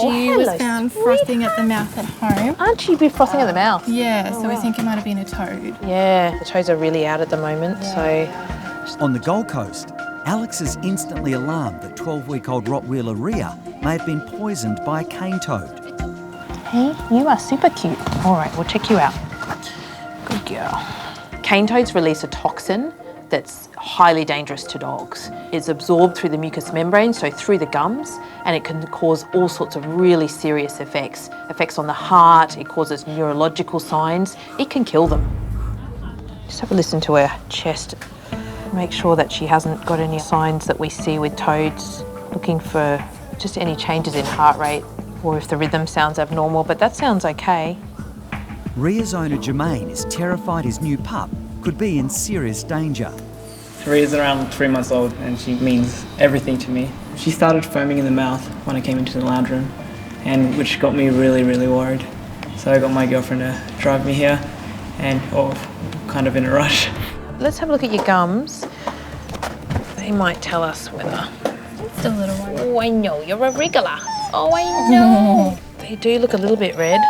She was found frothing at the mouth at home. Aren't she be frothing at the mouth? Yeah, so we think it might have been a toad. Yeah, the toads are really out at the moment, so... On the Gold Coast, Alex is instantly alarmed that 12-week-old Rottweiler Rhea may have been poisoned by a cane toad. Hey, you are super cute. All right, we'll check you out. Good girl. Cane toads release a toxin that's highly dangerous to dogs. It's absorbed through the mucous membrane, so through the gums, and it can cause all sorts of really serious effects. Effects on the heart, it causes neurological signs, it can kill them. Just have a listen to her chest. Make sure that she hasn't got any signs that we see with toads, looking for just any changes in heart rate or if the rhythm sounds abnormal, but that sounds okay. Rhea's owner Jermaine is terrified his new pup could be in serious danger. Rhea's around 3 months old and she means everything to me. She started foaming in the mouth when I came into the lounge room, and which got me really, really worried. So I got my girlfriend to drive me here, and kind of in a rush. Let's have a look at your gums. They might tell us whether... It's a little one. Oh, I know, you're a wriggler. Oh, I know. They do look a little bit red.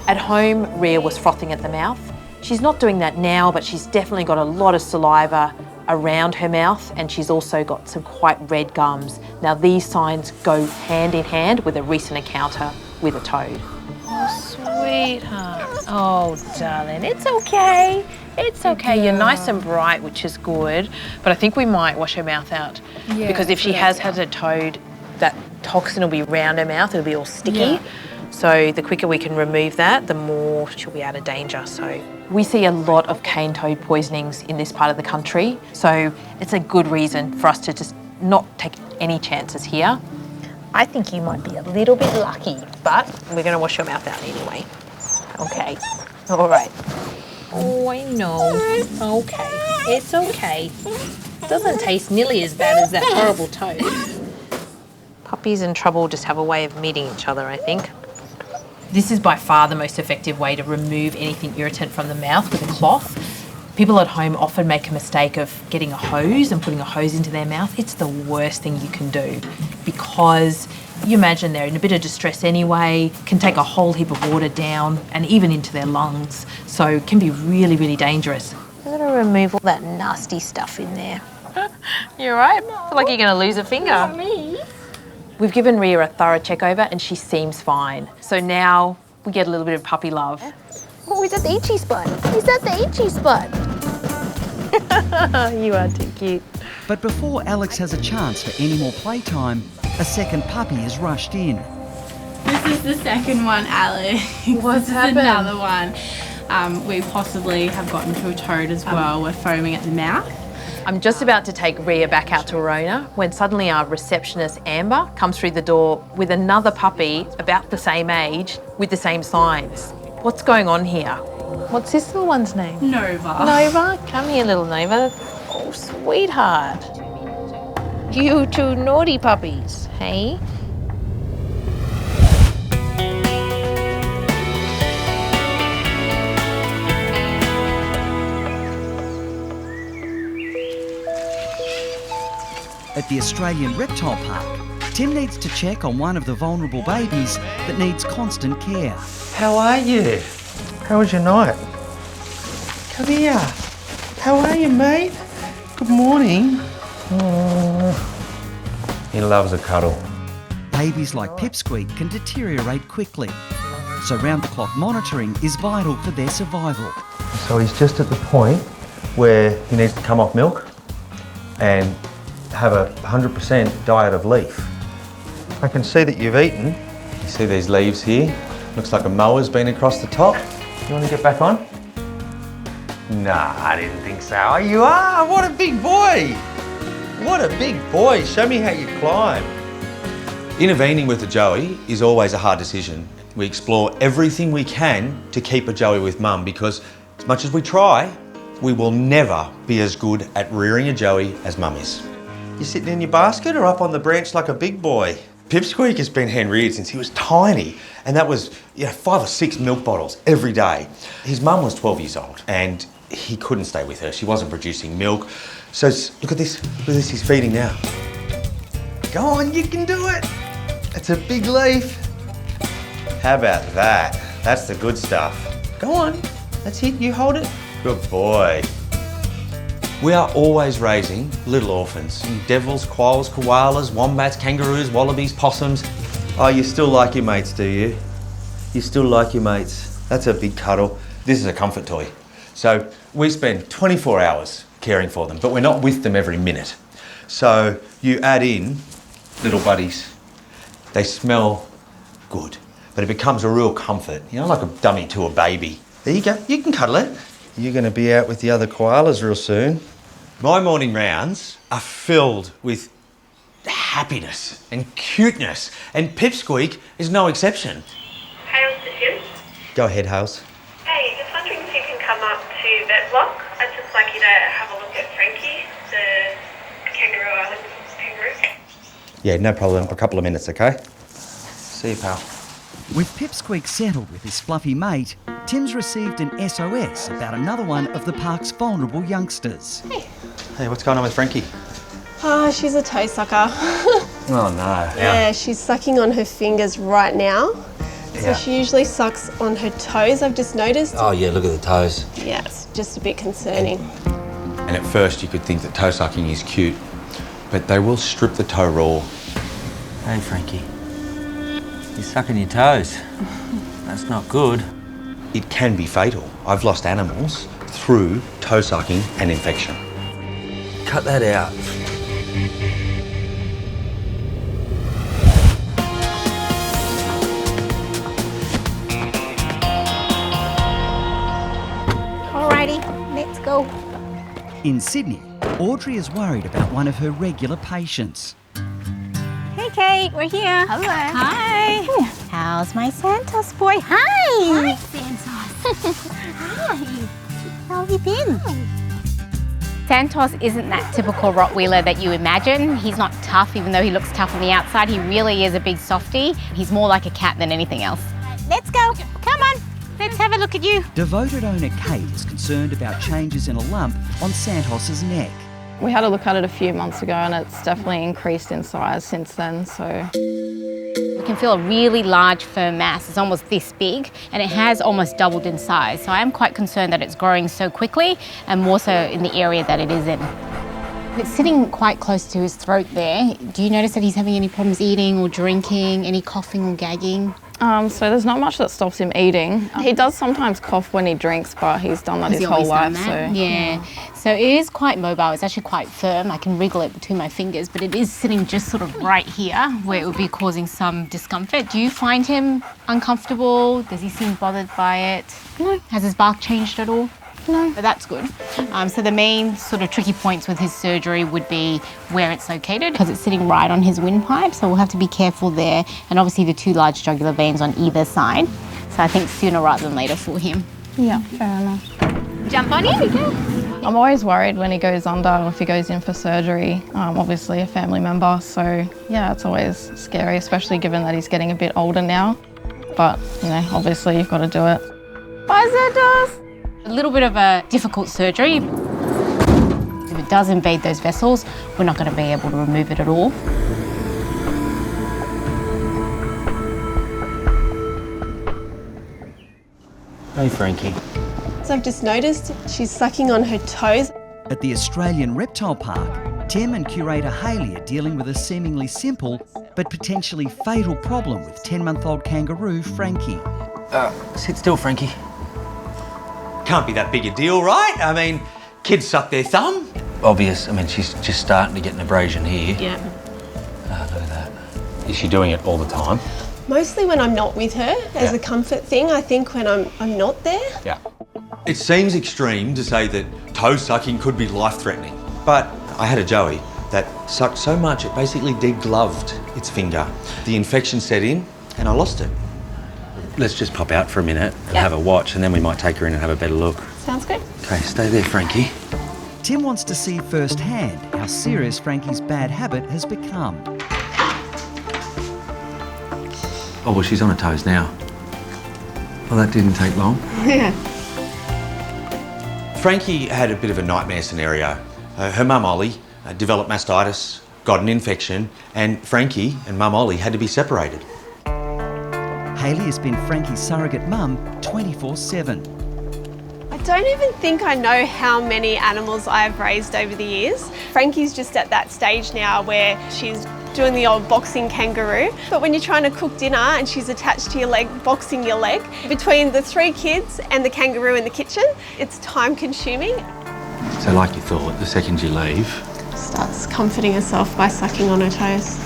At home, Rhea was frothing at the mouth. She's not doing that now, but she's definitely got a lot of saliva around her mouth, and she's also got some quite red gums. Now, these signs go hand in hand with a recent encounter with a toad. Oh, sweetheart. Oh, darling, it's okay. It's okay. You're nice and bright, which is good, but I think we might wash her mouth out, because if she has had a toad, that toxin will be around her mouth, it'll be all sticky. Yeah. So the quicker we can remove that, the more she'll be out of danger. So we see a lot of cane toad poisonings in this part of the country, so it's a good reason for us to just not take any chances here. I think you might be a little bit lucky, but we're going to wash your mouth out anyway. Okay. All right. Oh, I know. Okay. It's okay. It doesn't taste nearly as bad as that horrible toad. Puppies in trouble just have a way of meeting each other, I think. This is by far the most effective way to remove anything irritant from the mouth with a cloth. People at home often make a mistake of getting a hose and putting a hose into their mouth. It's the worst thing you can do, because you imagine they're in a bit of distress anyway, can take a whole heap of water down and even into their lungs. So it can be really, really dangerous. I'm gonna remove all that nasty stuff in there. You all right? I feel like you're gonna lose a finger. Not me. We've given Rhea a thorough check over and she seems fine. So now we get a little bit of puppy love. Oh, he's at the itchy spot. He's at the itchy spot. You are too cute. But before Alex has a chance for any more playtime, a second puppy is rushed in. This is the second one, Alex. What's happened? Another one. We possibly have gotten to a toad as well. We're foaming at the mouth. I'm just about to take Rhea back out to her owner when suddenly our receptionist, Amber, comes through the door with another puppy about the same age with the same signs. What's going on here? What's this little one's name? Nova. Nova? Come here, little Nova. Oh, sweetheart. You two naughty puppies, hey? At the Australian Reptile Park, Tim needs to check on one of the vulnerable babies that needs constant care. How are you? How was your night? Come here. How are you, mate? Good morning. He loves a cuddle. Babies like Pipsqueak can deteriorate quickly, so round-the-clock monitoring is vital for their survival. So he's just at the point where he needs to come off milk and have a 100% diet of leaf. I can see that you've eaten. You see these leaves here? Looks like a mower's been across the top. You want to get back on? Nah, I didn't think so. Oh, you are? What a big boy! What a big boy. Show me how you climb. Intervening with a joey is always a hard decision. We explore everything we can to keep a joey with mum, because as much as we try, we will never be as good at rearing a joey as mum is. You sitting in your basket or up on the branch like a big boy? Pipsqueak has been hand-reared since he was tiny, and that was 5 or 6 milk bottles every day. His mum was 12 years old and he couldn't stay with her. She wasn't producing milk. So look at this, he's feeding now. Go on, you can do it. That's a big leaf. How about that? That's the good stuff. Go on, that's it, you hold it. Good boy. We are always raising little orphans. Devils, quolls, koalas, wombats, kangaroos, wallabies, possums. Oh, you still like your mates, do you? You still like your mates. That's a big cuddle. This is a comfort toy. So we spend 24 hours caring for them, but we're not with them every minute. So you add in little buddies. They smell good, but it becomes a real comfort, you know, like a dummy to a baby. There you go, you can cuddle it. You're gonna be out with the other koalas real soon. My morning rounds are filled with happiness and cuteness, and Pipsqueak is no exception. Hales to Tim. Go ahead, Hales. Hey, just wondering if you can come up to Vet Block. I'd just like you to have a look at Frankie, the kangaroo island kangaroo. Yeah, no problem. A couple of minutes, okay? See you, pal. With Pipsqueak settled with his fluffy mate, Tim's received an SOS about another one of the park's vulnerable youngsters. Hey, what's going on with Frankie? Oh, she's a toe sucker. Oh, no. Yeah, she's sucking on her fingers right now. So Yeah. she usually sucks on her toes, I've just noticed. Oh, yeah, look at the toes. Yeah, it's just a bit concerning. And at first you could think that toe sucking is cute, but they will strip the toe raw. Hey, Frankie. You're sucking your toes. That's not good. It can be fatal. I've lost animals through toe sucking and infection. Cut that out. Alrighty, let's go. In Sydney, Audrey is worried about one of her regular patients. Hey, Kate, we're here. Hello. Hi. How's my Santos boy? Hi. Hi, Santos. Hi. How have you been? Santos isn't that typical Rottweiler that you imagine. He's not tough, even though he looks tough on the outside. He really is a big softie. He's more like a cat than anything else. Let's go. Come on. Let's have a look at you. Devoted owner Kate is concerned about changes in a lump on Santos's neck. We had a look at it a few months ago and it's definitely increased in size since then, so. You can feel a really large firm mass. It's almost this big and it has almost doubled in size. So I am quite concerned that it's growing so quickly and more so in the area that it is in. It's sitting quite close to his throat there. Do you notice that he's having any problems eating or drinking, any coughing or gagging? So there's not much that stops him eating. He does sometimes cough when he drinks, but he's done that his whole life. So yeah. So it is quite mobile. It's actually quite firm. I can wriggle it between my fingers, but it is sitting just sort of right here where it would be causing some discomfort. Do you find him uncomfortable? Does he seem bothered by it? No. Has his bark changed at all? No. But that's good. So the main sort of tricky points with his surgery would be where it's located, because it's sitting right on his windpipe, so we'll have to be careful there, and obviously the two large jugular veins on either side. So I think sooner rather than later for him. yeah, fair enough. Jump on in. I'm always worried when he goes under or if he goes in for surgery, obviously a family member. So yeah, it's always scary, especially given that he's getting a bit older now. But, you know, obviously you've got to do it. Bye, Santos. A little bit of a difficult surgery. If it does invade those vessels, we're not going to be able to remove it at all. Hey, Frankie. So I've just noticed she's sucking on her toes. At the Australian Reptile Park, Tim and curator Hayley are dealing with a seemingly simple but potentially fatal problem with 10-month-old kangaroo Frankie. Sit still, Frankie. Can't be that big a deal, right? I mean, kids suck their thumb. Obvious. I mean, she's just starting to get an abrasion here. Yeah. Look at that. Is she doing it all the time? Mostly when I'm not with her, as a comfort thing. I think when I'm not there. Yeah. It seems extreme to say that toe sucking could be life-threatening, but I had a joey that sucked so much it basically degloved its finger. The infection set in and I lost it. Let's just pop out for a minute and have a watch, and then we might take her in and have a better look. Sounds good. Okay, stay there, Frankie. Tim wants to see firsthand how serious Frankie's bad habit has become. Oh, well, she's on her toes now. Well, that didn't take long. Frankie had a bit of a nightmare scenario. Her mum, Ollie, developed mastitis, got an infection, and Frankie and Mum Ollie had to be separated. Hayley has been Frankie's surrogate mum 24/7. I don't even think I know how many animals I've raised over the years. Frankie's just at that stage now where she's doing the old boxing kangaroo. But when you're trying to cook dinner and she's attached to your leg, boxing your leg, between the 3 kids and the kangaroo in the kitchen, it's time consuming. So like you thought, the second you leave... Starts comforting herself by sucking on her toes.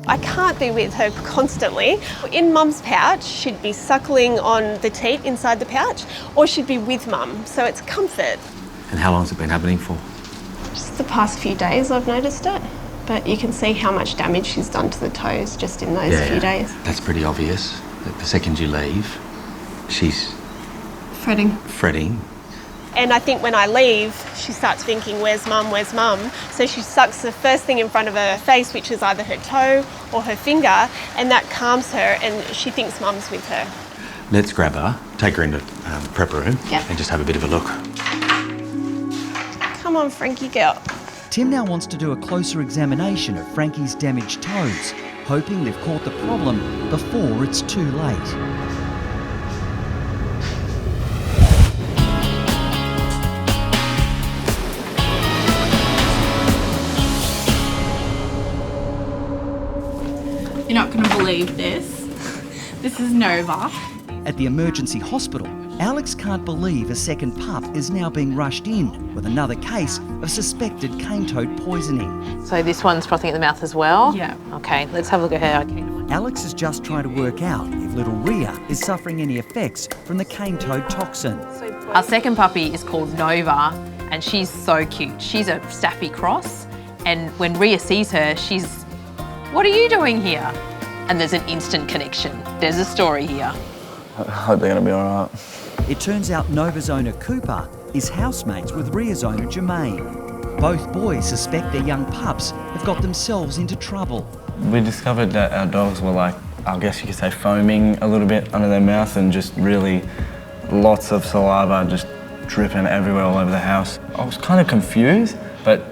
I can't be with her constantly. In Mum's pouch, she'd be suckling on the teat inside the pouch, or she'd be with Mum, so it's comfort. And how long's it been happening for? Just the past few days I've noticed it, but you can see how much damage she's done to the toes just in those few days. That's pretty obvious. That the second you leave, she's... Fretting. And I think when I leave, she starts thinking, where's Mum, where's Mum? So she sucks the first thing in front of her face, which is either her toe or her finger, and that calms her and she thinks Mum's with her. Let's grab her, take her into the prep room and just have a bit of a look. Come on, Frankie girl. Tim now wants to do a closer examination of Frankie's damaged toes, hoping they've caught the problem before it's too late. You're not going to believe this. This is Nova. At the emergency hospital, Alex can't believe a second pup is now being rushed in with another case of suspected cane toad poisoning. So this one's frothing at the mouth as well? Yeah. Okay, let's have a look at her. Alex is just trying to work out if little Rhea is suffering any effects from the cane toad toxin. Our second puppy is called Nova, and she's so cute. She's a Staffy cross, and when Rhea sees her, she's, "What are you doing here?" And there's an instant connection. There's a story here. I hope they're going to be all right. It turns out Nova's owner Cooper is housemates with Rhea's owner Jermaine. Both boys suspect their young pups have got themselves into trouble. We discovered that our dogs were like, I guess you could say, foaming a little bit under their mouth and just really lots of saliva just dripping everywhere all over the house. I was kind of confused, but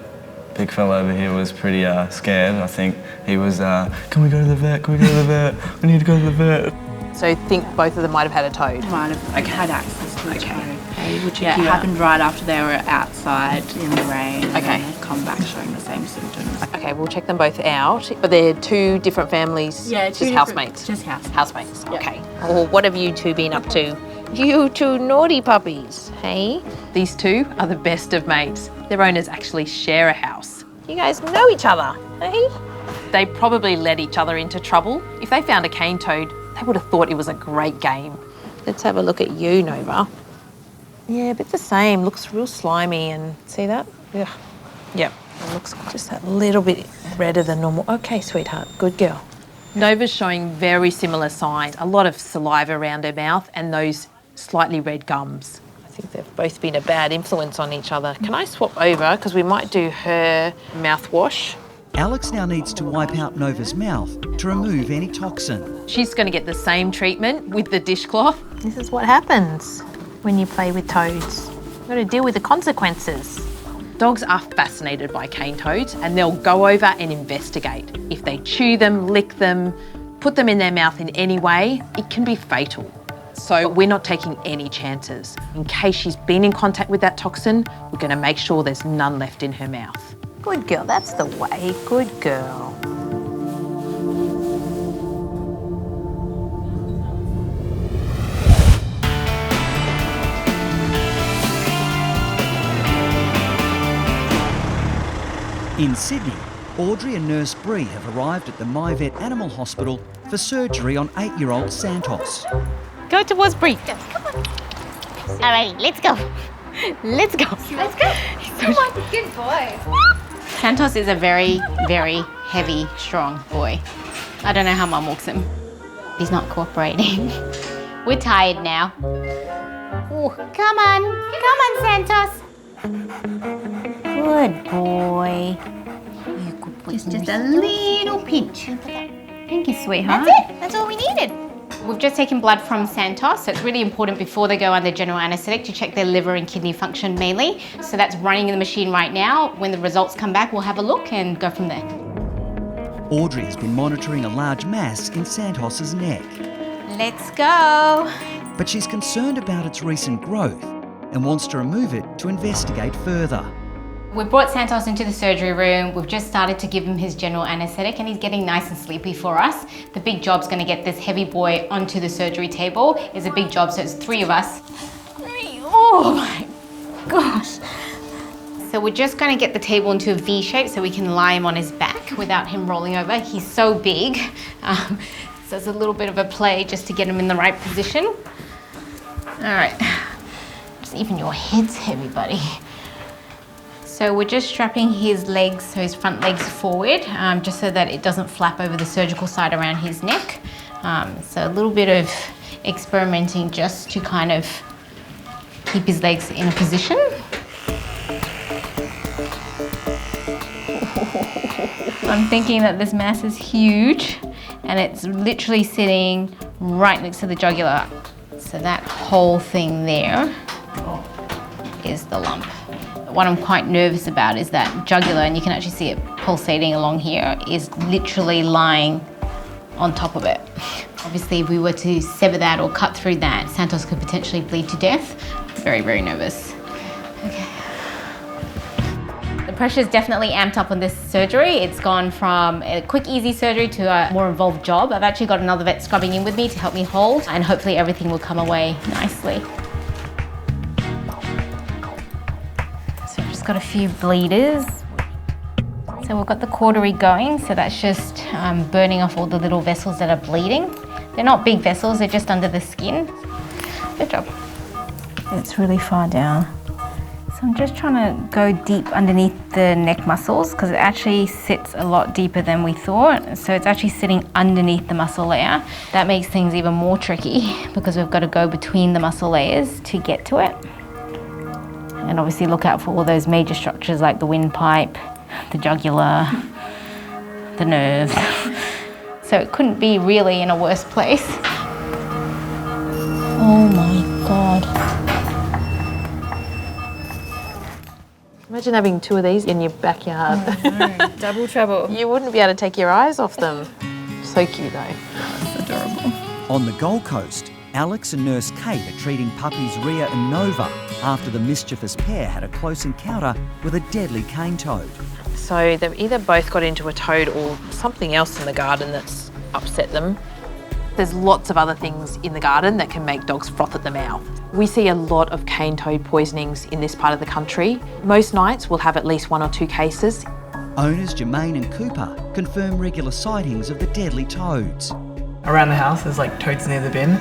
big fella over here was pretty scared. I think he was, can we go to the vet? Can we go to the vet? We need to go to the vet. So I think both of them might have had a toad. Might have had access to a toad. Okay, we'll check Yeah, it you out. happened right after they were outside in the rain. Okay. And they've come back showing the same symptoms. Okay, we'll check them both out. But they're 2 different families, Yeah, just two different- housemates? Just housemates. Housemates, Yeah. okay. Well, what have you 2 been up to? You 2 naughty puppies, hey? These 2 are the best of mates. Their owners actually share a house. You guys know each other, hey? They probably led each other into trouble. If they found a cane toad, they would have thought it was a great game. Let's have a look at you, Nova. Yeah, a bit the same. Looks real slimy and see that? Yeah. Yep. It looks just that little bit redder than normal. Okay, sweetheart. Good girl. Nova's showing very similar signs. A lot of saliva around her mouth and those slightly red gums. I think they've both been a bad influence on each other. Can I swap over? Because we might do her mouthwash. Alex now needs to wipe out Nova's mouth to remove any toxin. She's going to get the same treatment with the dishcloth. This is what happens when you play with toads. You've got to deal with the consequences. Dogs are fascinated by cane toads and they'll go over and investigate. If they chew them, lick them, put them in their mouth in any way, it can be fatal. So we're not taking any chances. In case she's been in contact with that toxin, we're going to make sure there's none left in her mouth. Good girl, that's the way. Good girl. In Sydney, Audrey and nurse Bree have arrived at the Bondi Vet Animal Hospital for surgery on 8-year-old Santos. Go towards Bree. Come on. Alrighty, let's go. Let's go. Let's go. Come on, good boy. Santos is a very, very heavy, strong boy. I don't know how Mum walks him. He's not cooperating. We're tired now. Ooh, come on, Santos. Good boy. You good boy. Just a little pinch. Thank you, sweetheart. That's it. That's all we needed. We've just taken blood from Santos, so it's really important before they go under general anaesthetic to check their liver and kidney function mainly. So that's running in the machine right now. When the results come back, we'll have a look and go from there. Audrey has been monitoring a large mass in Santos's neck, Let's go. but she's concerned about its recent growth and wants to remove it to investigate further. We brought Santos into the surgery room. We've just started to give him his general anaesthetic and he's getting nice and sleepy for us. The big job's gonna get this heavy boy onto the surgery table. It's a big job, so it's 3 of us. Oh my gosh. So we're just gonna get the table into a V shape so we can lie him on his back without him rolling over. He's so big. So it's a little bit of a play just to get him in the right position. All right, just even your head's heavy, buddy. So we're just strapping his legs, so his front legs forward, just so that it doesn't flap over the surgical side around his neck. So a little bit of experimenting just to kind of keep his legs in a position. I'm thinking that this mass is huge and it's literally sitting right next to the jugular. So that whole thing there is the lump. What I'm quite nervous about is that jugular, and you can actually see it pulsating along here, is literally lying on top of it. Obviously, if we were to sever that or cut through that, Santos could potentially bleed to death. Very, very nervous. Okay. The pressure's definitely amped up on this surgery. It's gone from a quick, easy surgery to a more involved job. I've actually got another vet scrubbing in with me to help me hold, and hopefully everything will come away nicely. Got a few bleeders. So we've got the cautery going, so that's just burning off all the little vessels that are bleeding. They're not big vessels, they're just under the skin. Good job. It's really far down. So I'm just trying to go deep underneath the neck muscles because it actually sits a lot deeper than we thought. So it's actually sitting underneath the muscle layer. That makes things even more tricky because we've got to go between the muscle layers to get to it. And obviously look out for all those major structures like the windpipe, the jugular, the nerves. So it couldn't be really in a worse place. Oh my God. Imagine having 2 of these in your backyard. Oh, no. Double trouble. You wouldn't be able to take your eyes off them. So cute though. That's adorable. On the Gold Coast, Alex and nurse Kate are treating puppies Rhea and Nova after the mischievous pair had a close encounter with a deadly cane toad. So they've either both got into a toad or something else in the garden that's upset them. There's lots of other things in the garden that can make dogs froth at the mouth. We see a lot of cane toad poisonings in this part of the country. Most nights we'll have at least 1 or 2 cases. Owners Jermaine and Cooper confirm regular sightings of the deadly toads. Around the house, there's like toads near the bin.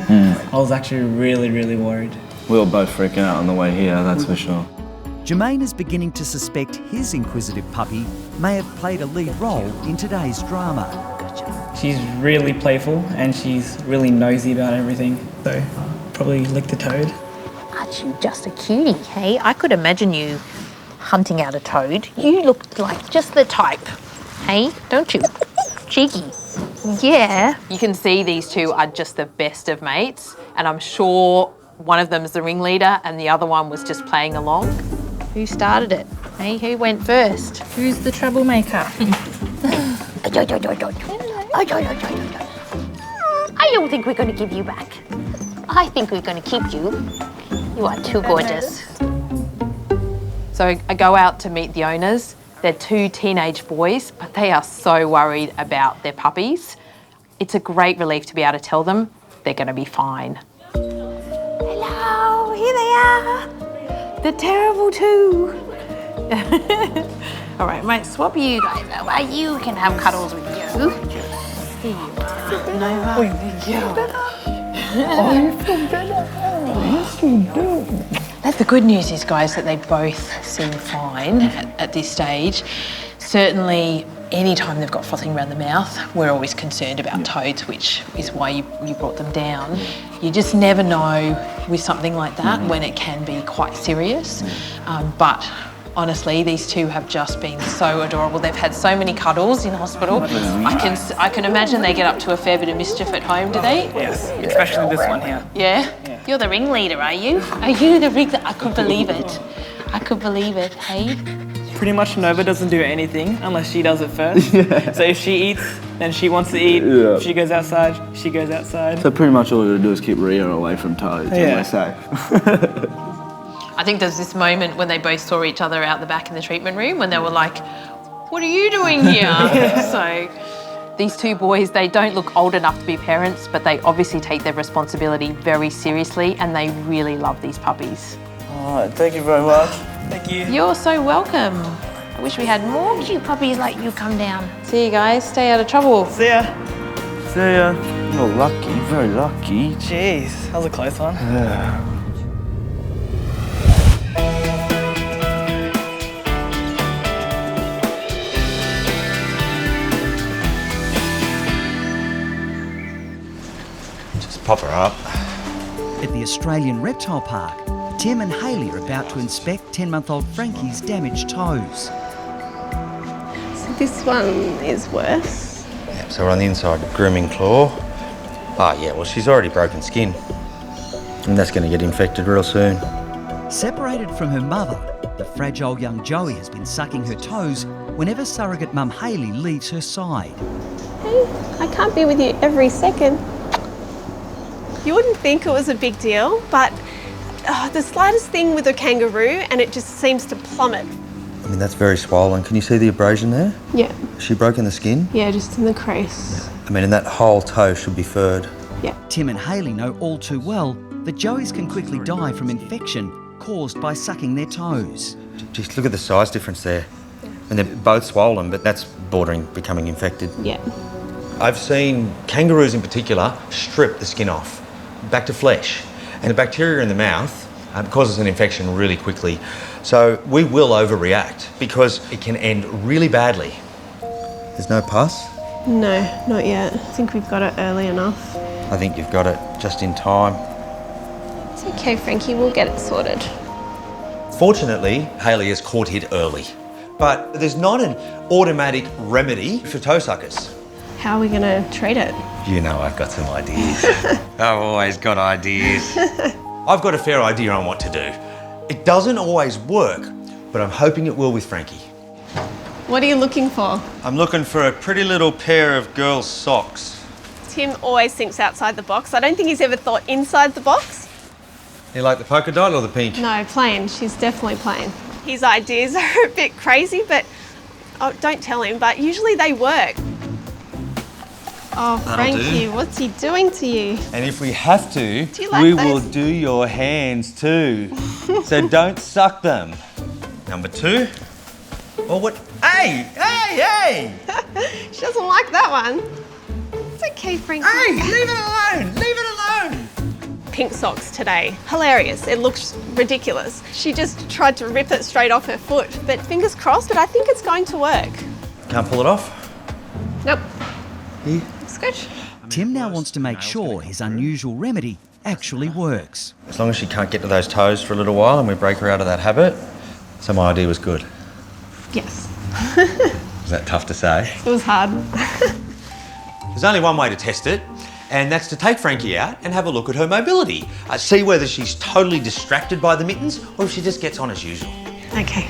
I was actually really worried. We were both freaking out on the way here, that's for sure. Jermaine is beginning to suspect his inquisitive puppy may have played a lead role in today's drama. She's really playful and she's really nosy about everything. So probably licked a toad. Aren't you just a cutie, hey? I could imagine you hunting out a toad. You look like just the type, hey? Don't you? Cheeky. Yeah. You can see these 2 are just the best of mates, and I'm sure one of them is the ringleader and the other one was just playing along. Who started it? Hey, who went first? Who's the troublemaker? I don't think we're going to give you back. I think we're going to keep you. You are too gorgeous. So I go out to meet the owners. They're 2 teenage boys, but they are so worried about their puppies. It's a great relief to be able to tell them they're going to be fine. Hello, here they are. They're terrible too. All right, might swap you guys out. Why you can have cuddles with you. Here you are. Nova. Oh, you feel better. Yes, you do. That's the good news is, guys, that they both seem fine at this stage. Certainly, any time they've got frothing around the mouth, we're always concerned about toads, which is why you brought them down. You just never know with something like that when it can be quite serious. But honestly, these 2 have just been so adorable. They've had so many cuddles in hospital. I can imagine they get up to a fair bit of mischief at home, do they? Yes, especially this one here. Yeah? You're the ringleader, are you? Are you the ringleader? I could believe it. I could believe it, hey? Pretty much Nova doesn't do anything unless she does it first. So if she eats, then she wants to eat. Yeah. If she goes outside, she goes outside. So pretty much all we do is keep Rhea away from toads, and we're safe. I think there's this moment when they both saw each other out the back in the treatment room when they were like, what are you doing here? So these two boys, they don't look old enough to be parents, but they obviously take their responsibility very seriously and they really love these puppies. All right, thank you very much. Thank you. You're so welcome. I wish we had more cute puppies like you come down. See you guys, stay out of trouble. See ya. See ya. You're lucky, very lucky. Jeez, that was a close one. Yeah. Just pop her up. At the Australian Reptile Park, Tim and Hayley are about to inspect 10-month-old Frankie's damaged toes. So this one is worse. Yep, so we're on the inside grooming claw. Ah, yeah, well, she's already broken skin. And that's going to get infected real soon. Separated from her mother, the fragile young Joey has been sucking her toes whenever surrogate mum Hayley leaves her side. Hey, I can't be with you every second. You wouldn't think it was a big deal, but the slightest thing with a kangaroo and it just seems to plummet. I mean, that's very swollen. Can you see the abrasion there? Yeah. Has she broken the skin? Yeah, just in the crease. Yeah. I mean, and that whole toe should be furred. Yeah. Tim and Hayley know all too well that Joeys can quickly die from infection caused by sucking their toes. Just look at the size difference there. And they're both swollen, but that's bordering becoming infected. Yeah. I've seen kangaroos in particular strip the skin off, back to flesh. And the bacteria in the mouth causes an infection really quickly. So we will overreact because it can end really badly. There's no pus? No, not yet. I think we've got it early enough. I think you've got it just in time. It's okay, Frankie, we'll get it sorted. Fortunately, Hayley has caught it early. But there's not an automatic remedy for toe suckers. How are we going to treat it? You know I've got some ideas. I've always got ideas. I've got a fair idea on what to do. It doesn't always work, but I'm hoping it will with Frankie. What are you looking for? I'm looking for a pretty little pair of girls' socks. Tim always thinks outside the box. I don't think he's ever thought inside the box. You like the polka dot or the pink? No, plain. She's definitely plain. His ideas are a bit crazy, but don't tell him, but usually they work. Oh, Frankie, what's he doing to you? And if we have to, Do you like we those? will do your hands too. So don't suck them. Number 2. Oh, what? Hey! She doesn't like that one. It's okay, Frankie. Hey, leave it alone! Leave it alone! Pink socks today. Hilarious. It looks ridiculous. She just tried to rip it straight off her foot, but fingers crossed, but I think it's going to work. Can't pull it off? Nope. Here. It's good. Tim now wants to make sure his unusual remedy actually works. As long as she can't get to those toes for a little while and we break her out of that habit. So my idea was good. Yes. Was that tough to say? It was hard. There's only one way to test it, and that's to take Frankie out and have a look at her mobility. See whether she's totally distracted by the mittens or if she just gets on as usual. Okay.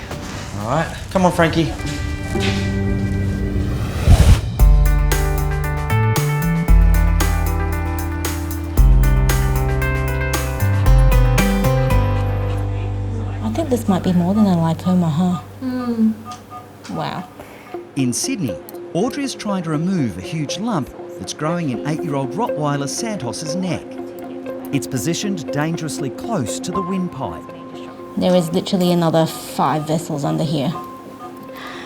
All right, come on, Frankie. I think this might be more than a lipoma, huh? Wow. In Sydney, Audrey is trying to remove a huge lump that's growing in 8-year-old Rottweiler Santos's neck. It's positioned dangerously close to the windpipe. There is literally another 5 vessels under here.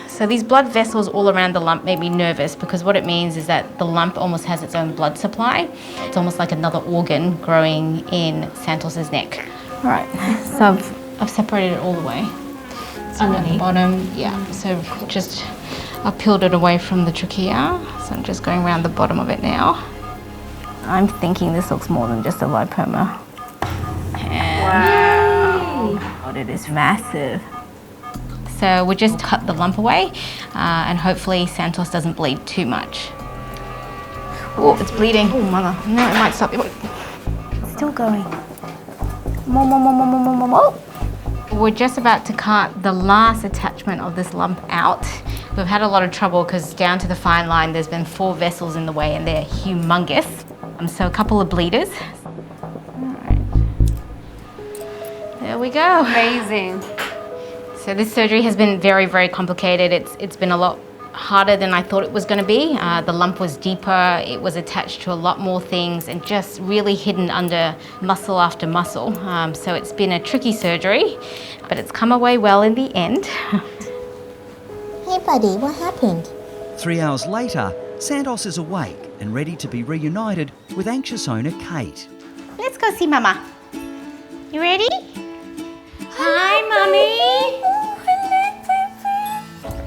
So these blood vessels all around the lump make me nervous because what it means is that the lump almost has its own blood supply. It's almost like another organ growing in Santos's neck. All right, so I've separated it all the way. It's under the bottom, yeah. So just I peeled it away from the trachea. So I'm just going around the bottom of it now. I'm thinking this looks more than just a lipoma. Wow. God, it is massive. So we'll just cut the lump away and hopefully Santos doesn't bleed too much. Oh, it's bleeding. Oh, mother. No, it might stop. It's still going. More. We're just about to cut the last attachment of this lump out. We've had a lot of trouble because down to the fine line there's been 4 vessels in the way and they're humongous. So a couple of bleeders. Alright. There we go. Amazing. So this surgery has been very, very complicated. It's been a lot harder than I thought it was going to be. The lump was deeper, it was attached to a lot more things and just really hidden under muscle after muscle. So it's been a tricky surgery, but it's come away well in the end. Hey buddy, what happened? 3 hours later, Santos is awake and ready to be reunited with anxious owner Kate. Let's go see Mama. You ready? Hi, Mummy!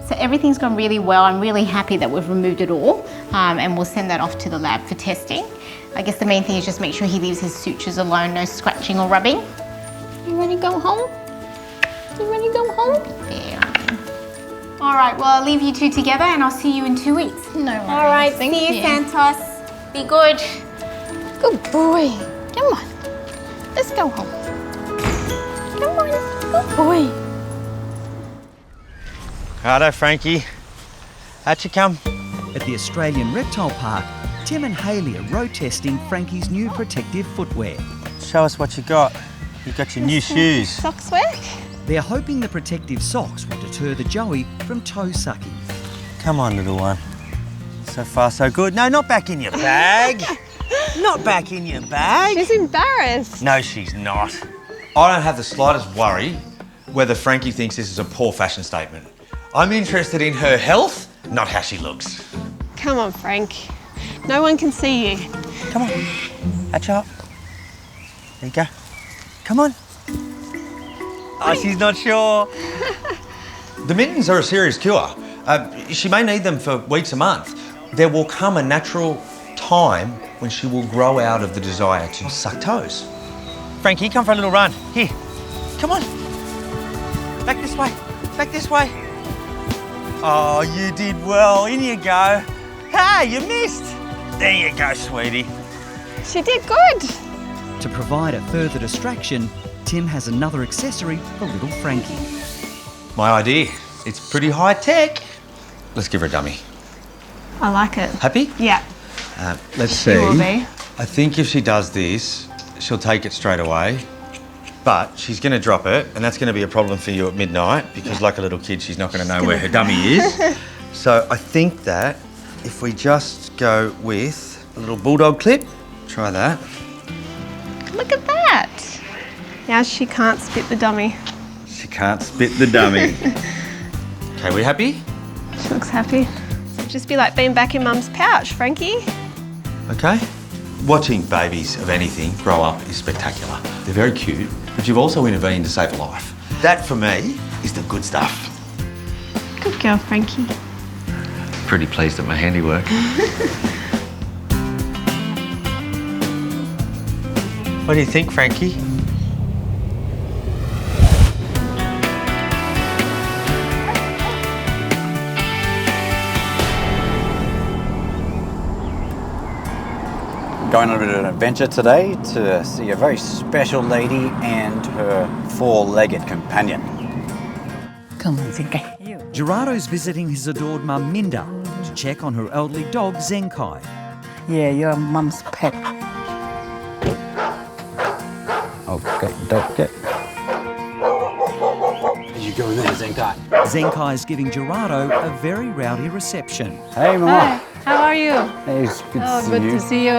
So everything's gone really well. I'm really happy that we've removed it all and we'll send that off to the lab for testing. I guess the main thing is just make sure he leaves his sutures alone, no scratching or rubbing. You ready to go home? You ready to go home? Yeah. All right, well, I'll leave you two together and I'll see you in 2 weeks. No worries. All right, Thank see you, you. Santos. Be good. Good boy. Come on. Let's go home. Come on. Good boy. Righto, Frankie. How'd you come? At the Australian Reptile Park, Tim and Hayley are road testing Frankie's new protective footwear. Show us what you got. You got your new shoes. Socks work? They're hoping the protective socks will deter the joey from toe sucking. Come on, little one. So far, so good. No, not back in your bag. Not back in your bag. She's embarrassed. No, she's not. I don't have the slightest worry whether Frankie thinks this is a poor fashion statement. I'm interested in her health, not how she looks. Come on, Frank. No one can see you. Come on. Hatch up. There you go. Come on. Oh, she's not sure. The mittens are a serious cure. She may need them for weeks a month. There will come a natural time when she will grow out of the desire to suck toes. Frankie, come for a little run. Here. Come on. Back this way. Back this way. Oh, you did well. In you go. Hey, you missed. There you go, sweetie. She did good. To provide a further distraction, Tim has another accessory for little Frankie. My idea. It's pretty high tech. Let's give her a dummy. I like it. Happy? Yeah. Let's see. She will be. I think if she does this, she'll take it straight away. But she's going to drop it, and that's going to be a problem for you at midnight because, like a little kid, she's not going to know where her dummy is. So I think that if we just go with a little bulldog clip, try that. Look at that. Now she can't spit the dummy. She can't spit the dummy. Okay, we happy? She looks happy. It'd just be like being back in Mum's pouch, Frankie. Okay. Watching babies of anything grow up is spectacular. They're very cute, but you've also intervened to save a life. That, for me, is the good stuff. Good girl, Frankie. Pretty pleased at my handiwork. What do you think, Frankie? Going on a bit of an adventure today to see a very special lady and her 4-legged companion. Come on, Zenki. Gerado's visiting his adored mum Minda to check on her elderly dog Zenki. Yeah, your mum's pet. Okay, don't get. You go in there, Zenki. Zenki is giving Gerado a very rowdy reception. Hey, Mama. Hi, how are you? Hey, it's good to see Good you. to see you.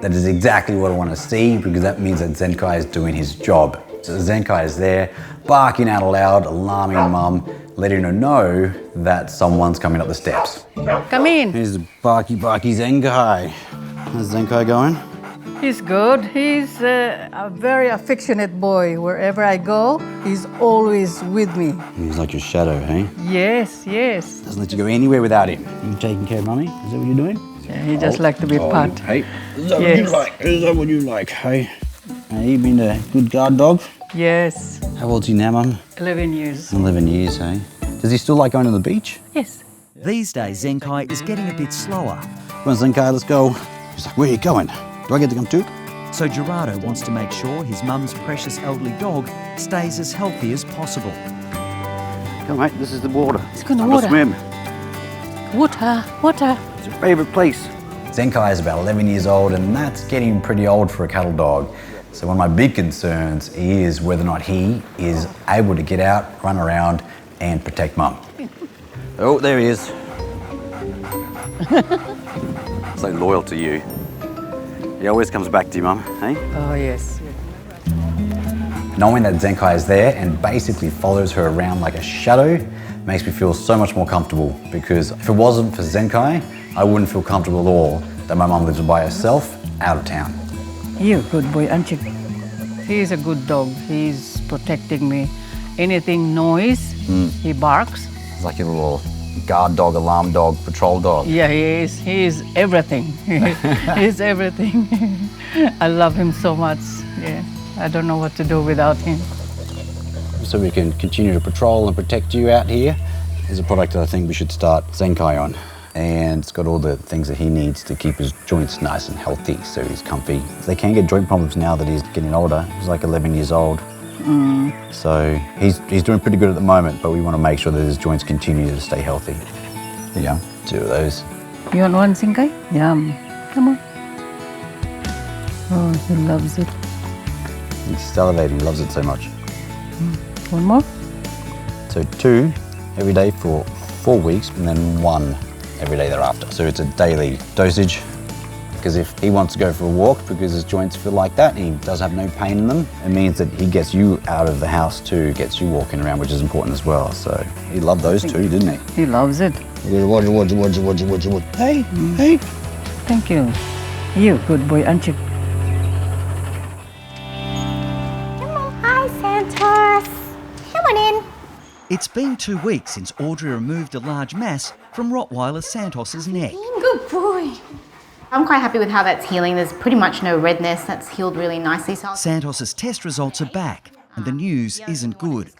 That is exactly what I want to see because that means that Zenki is doing his job. So Zenki is there, barking out loud, alarming Mum, letting her know that someone's coming up the steps. Come in. Here's the barky Zenki. How's Zenki going? He's good. He's a very affectionate boy. Wherever I go, he's always with me. He's like your shadow, hey? Yes, yes. Doesn't let you go anywhere without him. You taking care of Mummy? Is that what you're doing? Yeah, he just like to be pat. Hey, is that Yes. what you like? Is that what you like, hey? Hey, you been a good guard dog? Yes, How old's he now, Mum? 11 years. 11 years, hey? Does he still like going to the beach? Yes. These days, Zenki is getting a bit slower. Come on, Zenki, let's go. He's like, where are you going? Do I get to come too? So Gerado wants to make sure his mum's precious elderly dog stays as healthy as possible. Come mate, this is the water. Let's go in the Have water. a swim. Water. It's your favourite place. Zenki is about 11 years old, and that's getting pretty old for a cattle dog. So one of my big concerns is whether or not he is able to get out, run around and protect mum. Oh, there he is. So loyal to you. He always comes back to you, mum, eh? Oh, yes. Knowing that Zenki is there and basically follows her around like a shadow makes me feel so much more comfortable, because if it wasn't for Zenki, I wouldn't feel comfortable at all that my mum lives by herself out of town. You're a good boy, aren't you? He's a good dog. He's protecting me. Anything noise, he barks. He's like a little guard dog, alarm dog, patrol dog. Yeah, he is. He is everything. He's everything. I love him so much. Yeah, I don't know what to do without him. So we can continue to patrol and protect you out here. There's a product that I think we should start Zenki on. And it's got all the things that he needs to keep his joints nice and healthy, so he's comfy. They can get joint problems now that he's getting older. He's like 11 years old. So he's doing pretty good at the moment, but we want to make sure that his joints continue to stay healthy. Yeah, 2 of those. You want one, Zenki? Yum. Come on. Oh, he loves it. He's salivating, he loves it so much. One more? So 2 every day for 4 weeks, and then 1 every day thereafter. So it's a daily dosage, because if he wants to go for a walk because his joints feel like that, he does have no pain in them, it means that he gets you out of the house too, gets you walking around, which is important as well. So he loved those 2, didn't he? He loves it. Hey, hey. Thank you. You good boy, aren't you? Hi, Santos. Come on in. It's been 2 weeks since Audrey removed a large mass from Rottweiler Santos's neck. Good boy. I'm quite happy with how that's healing. There's pretty much no redness. That's healed really nicely. So Santos's test results are back, and the news isn't good.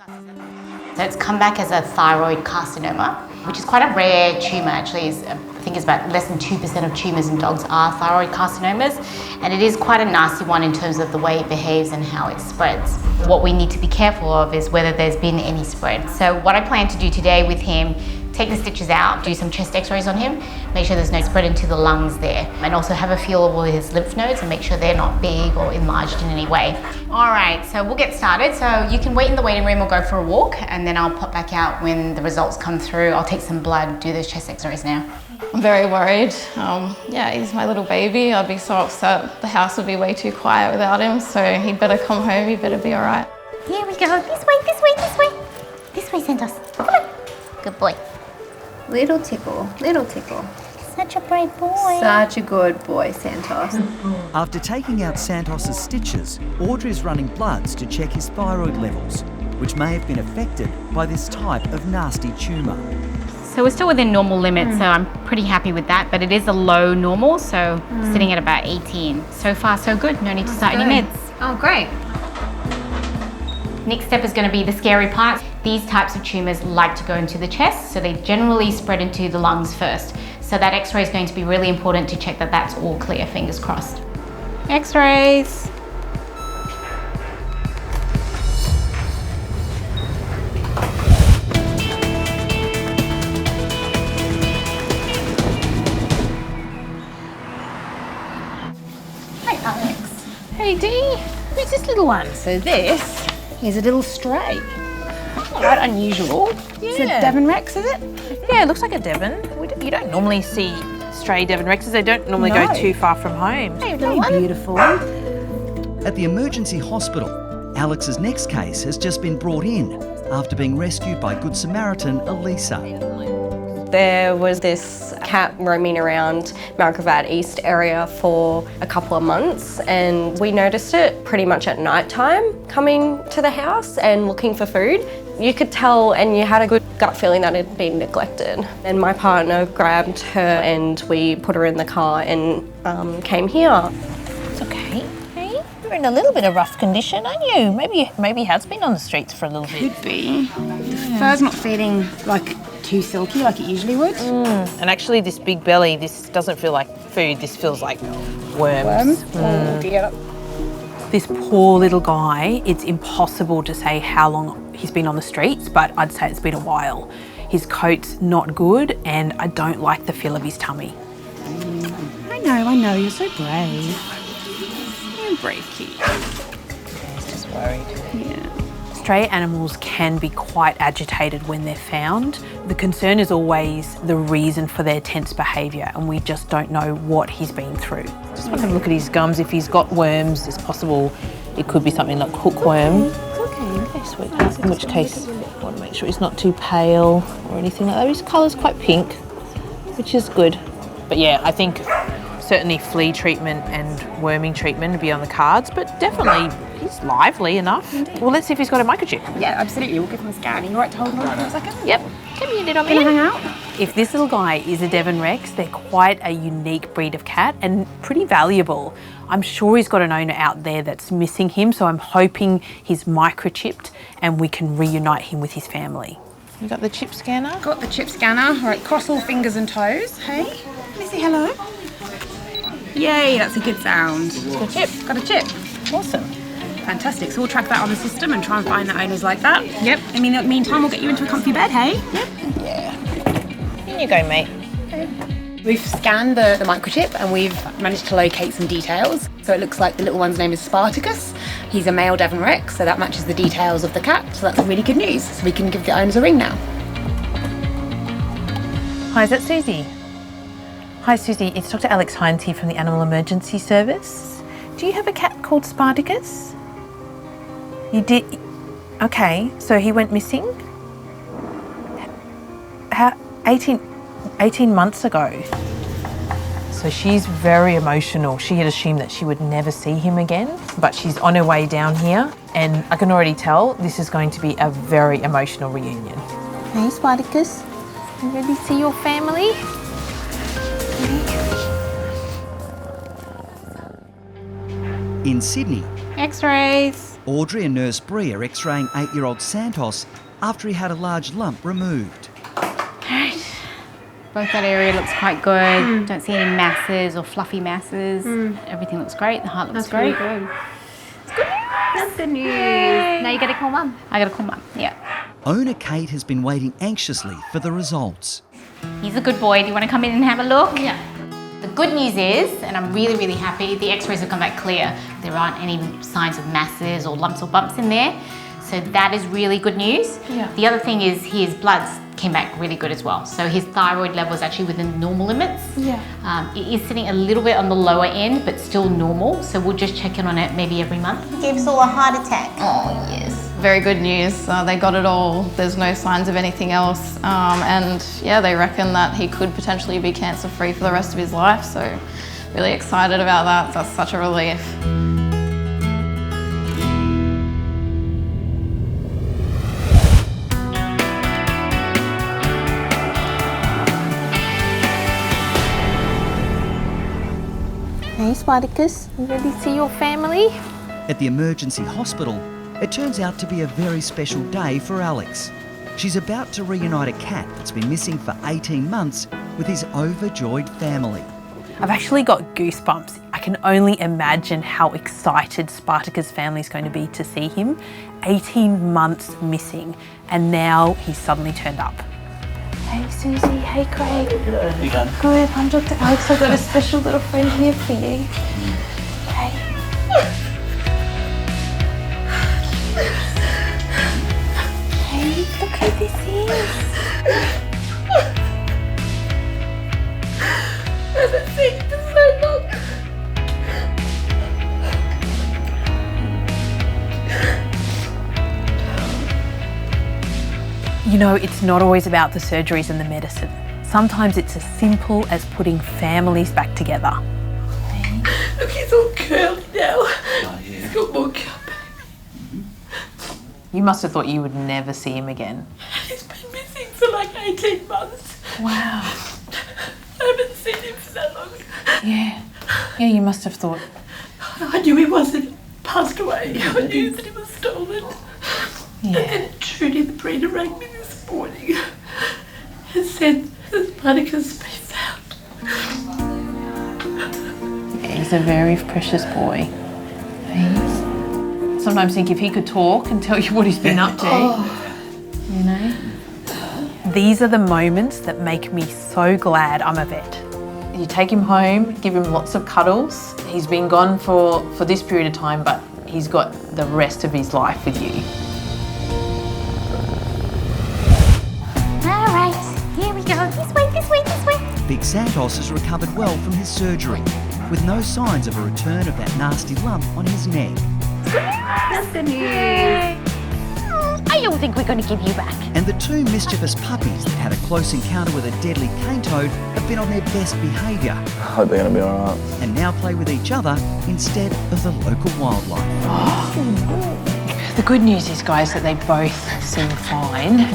it's come back as a thyroid carcinoma, which is quite a rare tumour actually. I think it's about less than 2% of tumours in dogs are thyroid carcinomas, and it is quite a nasty one in terms of the way it behaves and how it spreads. What we need to be careful of is whether there's been any spread. So what I plan to do today with him, take the stitches out, do some chest x-rays on him, make sure there's no spread into the lungs there, and also have a feel of all his lymph nodes and make sure they're not big or enlarged in any way. All right, so we'll get started. So you can wait in the waiting room or go for a walk, and then I'll pop back out when the results come through. I'll take some blood, do those chest x-rays now. I'm very worried. Yeah, he's my little baby. I'd be so upset. The house would be way too quiet without him, so he'd better come home, he better be all right. Here we go. This way, this way, this way. This way, Santos. Come on. Good boy. Little tickle, little tickle. Such a brave boy. Such a good boy, Santos. After taking out Santos's stitches, Audrey's running bloods to check his thyroid levels, which may have been affected by this type of nasty tumour. So we're still within normal limits, so I'm pretty happy with that, but it is a low normal, so sitting at about 18. So far, so good. No need to start any meds. Oh, great. Next step is going to be the scary part. These types of tumours like to go into the chest, so they generally spread into the lungs first. So that x-ray is going to be really important to check that that's all clear, fingers crossed. X-rays. Hi, Alex. Hey, Dee. Who's this little one? So this is a little stray. Quite unusual. Yeah. It's a Devon Rex, is it? Yeah, it looks like a Devon. You don't normally see stray Devon Rexes. They don't normally go too far from home. Hey, beautiful. At the emergency hospital, Alex's next case has just been brought in after being rescued by Good Samaritan Elisa. There was this cat roaming around Malgravad East area for a couple of months, and we noticed it pretty much at night time coming to the house and looking for food. You could tell, and you had a good gut feeling that it had been neglected. And my partner grabbed her and we put her in the car and came here. It's okay. Hey, you're in a little bit of rough condition, aren't you? Maybe he has been on the streets for a little bit. Could be. The fur's not feeding like too silky like it usually would. And actually this big belly, this doesn't feel like food, this feels like worms. Oh dear. This poor little guy, it's impossible to say how long he's been on the streets, but I'd say it's been a while. His coat's not good and I don't like the feel of his tummy. I know, you're so brave. You're brave kid. He's just worried. Yeah. Stray animals can be quite agitated when they're found. The concern is always the reason for their tense behaviour, and we just don't know what he's been through. Just want to have a look at his gums. If he's got worms, it's possible it could be something like hookworm. Okay, sweet. In which case, I want to make sure he's not too pale or anything like that. His colour's quite pink, which is good. But yeah, I think certainly flea treatment and worming treatment would be on the cards, but definitely he's lively enough. Well, let's see if he's got a microchip. Yeah, absolutely. We'll give him a scan. Are you all right to hold on for a second? Yep. Come here, little man. Can I hang out? If this little guy is a Devon Rex, they're quite a unique breed of cat and pretty valuable. I'm sure he's got an owner out there that's missing him, so I'm hoping he's microchipped and we can reunite him with his family. You got the chip scanner? Got the chip scanner. All right, cross all fingers and toes. Hey, let me say hello. Yay, that's a good sound. Got a chip. Got a chip. Awesome. Fantastic. So we'll track that on the system and try and find the owners like that. Yep. I mean, in the meantime, we'll get you into a comfy bed, hey? Yep. Yeah. In you go, mate. Okay. We've scanned the microchip and we've managed to locate some details. So it looks like the little one's name is Spartacus. He's a male Devon Rex, so that matches the details of the cat. So that's really good news. So we can give the owners a ring now. Hi, is that Susie? Hi Susie, it's Dr. Alex Hines here from the Animal Emergency Service. Do you have a cat called Spartacus? You did? Okay, so he went missing? How, 18 months ago. So she's very emotional. She had assumed that she would never see him again, but she's on her way down here and I can already tell this is going to be a very emotional reunion. Hey Spartacus, you ready to see your family? In Sydney, X-rays. Audrey and nurse Rhea are x-raying 8-year-old Santos after he had a large lump removed. Right. Both that area looks quite good. Don't see any masses or fluffy masses. Everything looks great. The heart looks great. Really good. That's good news. Now you got to call Mum. I got to call Mum, yeah. Owner Kate has been waiting anxiously for the results. He's a good boy. Do you want to come in and have a look? Yeah. The good news is, and I'm really, really happy, the x-rays have come back clear. There aren't any signs of masses or lumps or bumps in there. So that is really good news. Yeah. The other thing is his bloods came back really good as well. So his thyroid level is actually within normal limits. Yeah. It is sitting a little bit on the lower end, but still normal. So we'll just check in on it maybe every month. He gave us all a heart attack. Oh, yes. Very good news. They got it all. There's no signs of anything else. And yeah, they reckon that he could potentially be cancer-free for the rest of his life. So really excited about that. That's such a relief. Hey Spartacus, you ready to see your family? At the emergency hospital, it turns out to be a very special day for Alex. She's about to reunite a cat that's been missing for 18 months with his overjoyed family. I've actually got goosebumps. I can only imagine how excited Spartacus' family is going to be to see him. 18 months missing, and now he's suddenly turned up. Hey Susie, hey Craig. You done? Good, I'm Dr. Alex. I've got a special little friend here for you. Hey. Hey, look who this is. I haven't seen him for so long. You know, it's not always about the surgeries and the medicine. Sometimes it's as simple as putting families back together. Look, he's all curly now. Oh, yeah. He's got more curl. You must have thought you would never see him again. He's been missing for like 18 months. Wow. I haven't seen him for that long. Yeah. Yeah, you must have thought. I knew he wasn't passed away. I knew that he was stolen. Yeah. And then Trudy, the breeder, rang me this morning and said that Spartacus be found. Yeah, he's a very precious boy. He's sometimes think if he could talk and tell you what he's been up to, you know. These are the moments that make me so glad I'm a vet. You take him home, give him lots of cuddles. He's been gone for this period of time, but he's got the rest of his life with you. All right, here we go. This way, this way, this way. Big Santos has recovered well from his surgery, with no signs of a return of that nasty lump on his neck. That's the news. I don't think we're going to give you back. And the two mischievous puppies that had a close encounter with a deadly cane toad have been on their best behaviour. I hope they're going to be all right. And now play with each other instead of the local wildlife. The good news is, guys, that they both seem fine.